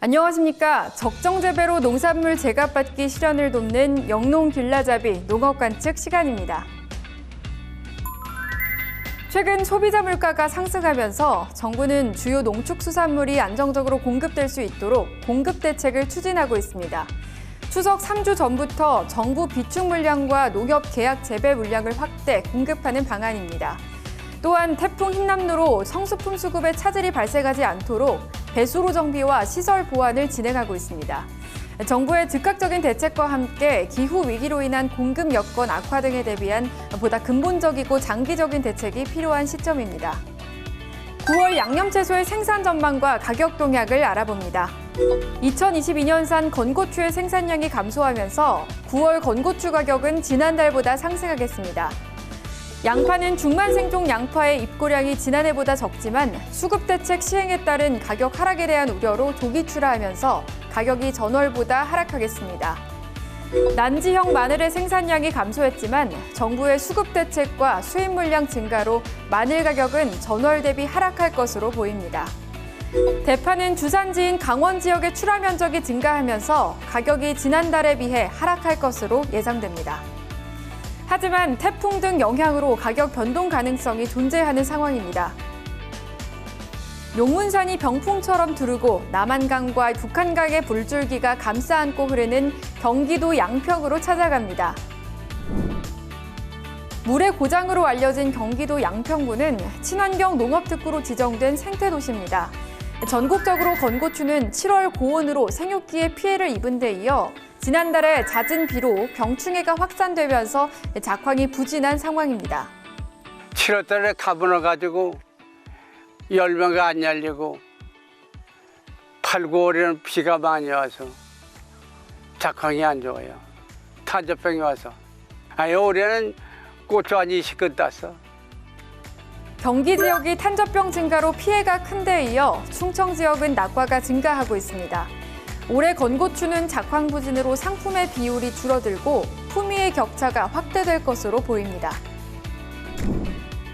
안녕하십니까. 적정 재배로 농산물 제값받기 실현을 돕는 영농 길라잡이 농업관측 시간입니다. 최근 소비자 물가가 상승하면서 정부는 주요 농축수산물이 안정적으로 공급될 수 있도록 공급 대책을 추진하고 있습니다. 추석 3주 전부터 정부 비축 물량과 농협 계약 재배 물량을 확대 공급하는 방안입니다. 또한 태풍 흰남노로 성수품 수급에 차질이 발생하지 않도록 배수로 정비와 시설 보완을 진행하고 있습니다. 정부의 즉각적인 대책과 함께 기후 위기로 인한 공급 여건 악화 등에 대비한 보다 근본적이고 장기적인 대책이 필요한 시점입니다. 9월 양념채소의 생산 전망과 가격 동향을 알아봅니다. 2022년산 건고추의 생산량이 감소하면서 9월 건고추 가격은 지난달보다 상승하겠습니다. 양파는 중만생종 양파의 입고량이 지난해보다 적지만 수급 대책 시행에 따른 가격 하락에 대한 우려로 조기 출하하면서 가격이 전월보다 하락하겠습니다. 난지형 마늘의 생산량이 감소했지만 정부의 수급 대책과 수입 물량 증가로 마늘 가격은 전월 대비 하락할 것으로 보입니다. 대파는 주산지인 강원 지역의 출하 면적이 증가하면서 가격이 지난달에 비해 하락할 것으로 예상됩니다. 하지만 태풍 등 영향으로 가격 변동 가능성이 존재하는 상황입니다. 용문산이 병풍처럼 두르고 남한강과 북한강의 물줄기가 감싸 안고 흐르는 경기도 양평으로 찾아갑니다. 물의 고장으로 알려진 경기도 양평구는 친환경 농업특구로 지정된 생태도시입니다. 전국적으로 건고추는 7월 고온으로 생육기에 피해를 입은 데 이어 지난달에 잦은 비로 병충해가 확산되면서 작황이 부진한 상황입니다. 7월 달에 가보내가지고 열매가 안 열리고 8, 9월에는 비가 많이 와서 작황이 안 좋아요. 탄저병이 와서. 올해는 고추 한 20근 땄어. 경기 지역이 탄저병 증가로 피해가 큰 데 이어 충청 지역은 낙과가 증가하고 있습니다. 올해 건고추는 작황 부진으로 상품의 비율이 줄어들고 품위의 격차가 확대될 것으로 보입니다.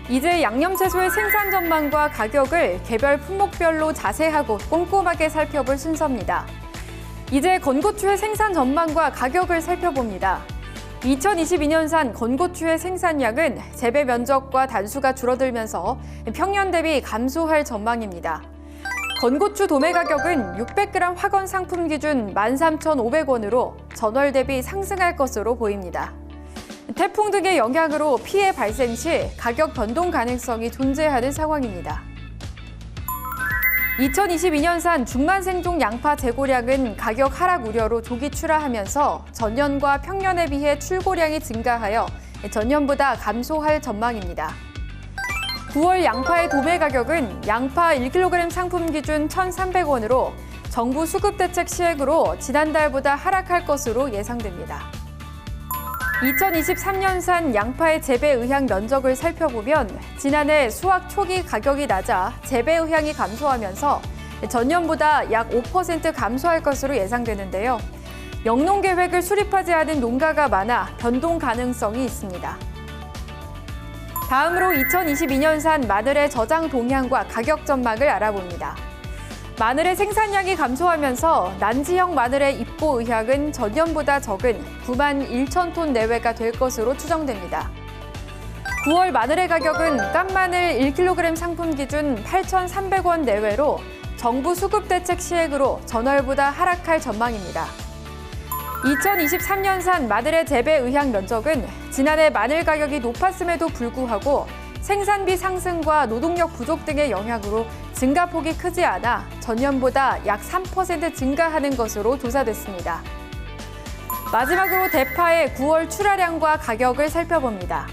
이제 양념채소의 생산 전망과 가격을 개별 품목별로 자세하고 꼼꼼하게 살펴볼 순서입니다. 이제 건고추의 생산 전망과 가격을 살펴봅니다. 2022년산 건고추의 생산량은 재배 면적과 단수가 줄어들면서 평년 대비 감소할 전망입니다. 건고추 도매 가격은 600g 화건 상품 기준 13,500원으로 전월 대비 상승할 것으로 보입니다. 태풍 등의 영향으로 피해 발생 시 가격 변동 가능성이 존재하는 상황입니다. 2022년산 중만생종 양파 재고량은 가격 하락 우려로 조기 출하하면서 전년과 평년에 비해 출고량이 증가하여 전년보다 감소할 전망입니다. 9월 양파의 도매 가격은 양파 1kg 상품 기준 1,300원으로 정부 수급 대책 시행으로 지난달보다 하락할 것으로 예상됩니다. 2023년산 양파의 재배 의향 면적을 살펴보면 지난해 수확 초기 가격이 낮아 재배 의향이 감소하면서 전년보다 약 5% 감소할 것으로 예상되는데요. 영농 계획을 수립하지 않은 농가가 많아 변동 가능성이 있습니다. 다음으로 2022년산 마늘의 저장 동향과 가격 전망을 알아봅니다. 마늘의 생산량이 감소하면서 난지형 마늘의 입고 의향은 전년보다 적은 9만 1천 톤 내외가 될 것으로 추정됩니다. 9월 마늘의 가격은 깐마늘 1kg 상품 기준 8,300원 내외로 정부 수급 대책 시행으로 전월보다 하락할 전망입니다. 2023년산 마늘의 재배 의향 면적은 지난해 마늘 가격이 높았음에도 불구하고 생산비 상승과 노동력 부족 등의 영향으로 증가폭이 크지 않아 전년보다 약 3% 증가하는 것으로 조사됐습니다. 마지막으로 대파의 9월 출하량과 가격을 살펴봅니다.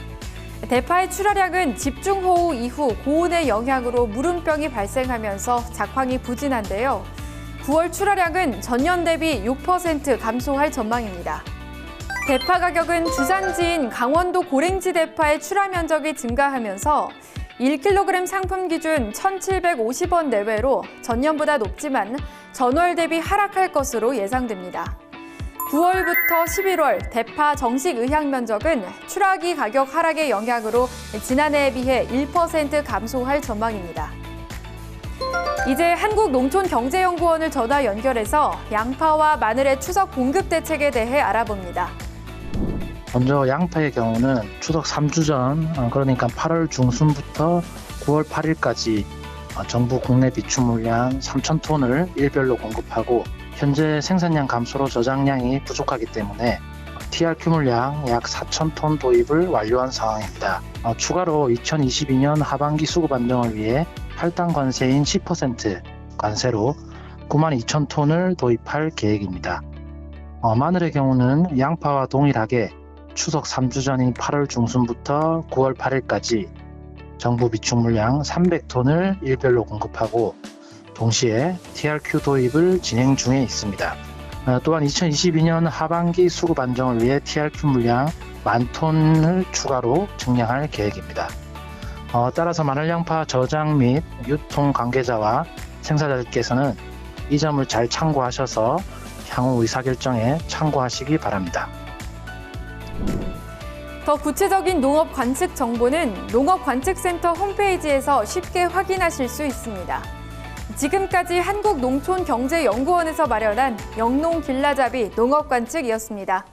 대파의 출하량은 집중호우 이후 고온의 영향으로 무름병이 발생하면서 작황이 부진한데요. 9월 출하량은 전년 대비 6% 감소할 전망입니다. 대파 가격은 주산지인 강원도 고랭지 대파의 출하 면적이 증가하면서 1kg 상품 기준 1,750원 내외로 전년보다 높지만 전월 대비 하락할 것으로 예상됩니다. 9월부터 11월 대파 정식 의향 면적은 출하기 가격 하락의 영향으로 지난해에 비해 1% 감소할 전망입니다. 이제 한국농촌경제연구원을 전화 연결해서 양파와 마늘의 추석 공급 대책에 대해 알아봅니다. 먼저 양파의 경우는 추석 3주 전, 그러니까 8월 중순부터 9월 8일까지 정부 국내 비축 물량 3,000톤을 일별로 공급하고 현재 생산량 감소로 저장량이 부족하기 때문에 TRQ 물량 약 4,000톤 도입을 완료한 상황입니다. 추가로 2022년 하반기 수급 안정을 위해 할당 관세인 10% 관세로 92,000톤을 도입할 계획입니다. 마늘의 경우는 양파와 동일하게 추석 3주 전인 8월 중순부터 9월 8일까지 정부 비축 물량 300톤을 일별로 공급하고 동시에 TRQ 도입을 진행 중에 있습니다. 또한 2022년 하반기 수급 안정을 위해 TRQ 물량 10,000톤을 추가로 증량할 계획입니다. 따라서 마늘 양파 저장 및 유통 관계자와 생산자들께서는 이 점을 잘 참고하셔서 향후 의사결정에 참고하시기 바랍니다. 더 구체적인 농업 관측 정보는 농업관측센터 홈페이지에서 쉽게 확인하실 수 있습니다. 지금까지 한국농촌경제연구원에서 마련한 영농 길라잡이 농업관측이었습니다.